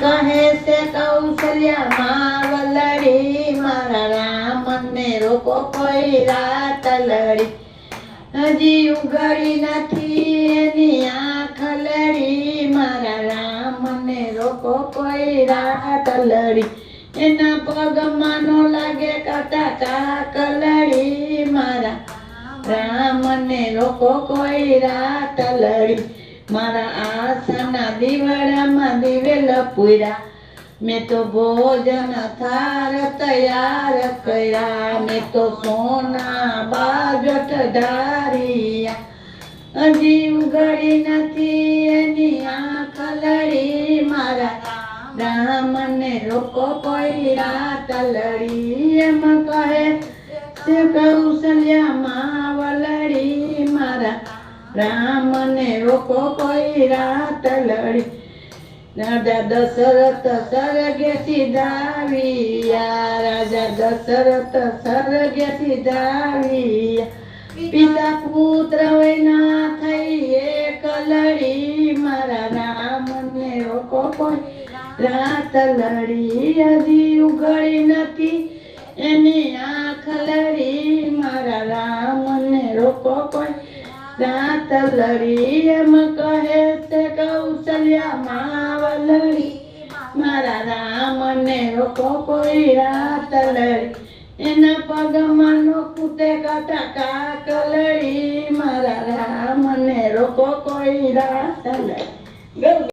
કહે છે કૌશલ્યા વલડી મારા રામને રોકો કોઈ રાત લડી હજી ઉઘડી નથી એની આંખ લડી મારા રામને રોકો કોઈ રાત લડી એના પગમાં નો લાગે કાંટા કલડી મારા રામને રોકો કોઈ રાત લડી મારા આશાના દીવડામાં દિવેલ પૂર્યા મેં તો ભોજન થાર તૈયાર કર્યા મેં તો સોના બાજટ ધાર્યા હજી ઉઘડી નથી એની આંખ લડી મારા રામને રોકો કોઈ રાત લડી એમ કહે તે કૌશલ્યામાં વલડી મારા રામને રોકો કોઈ રાત લડી રાજા દશરથ સ્વર્ગે સીધાવ્યા રાજા દશરથ સ્વર્ગે સીધાવ્યા પિતા પુત્ર વૈના થઈ એક લડી મારા રામને રોકો કોઈ રાત લડી હજી ઉઘડી નથી એની આંખ લડી મારા રામને રોકો કોઈ રાત લડી એમ કહે છે કૌશલ્યામાં વલડી મારા રામને રોકો કોઈ રાત લડી એના પગમાં નો કૂટે કાંટા કલડી મારા રામને રોકો કોઈ રાત લડી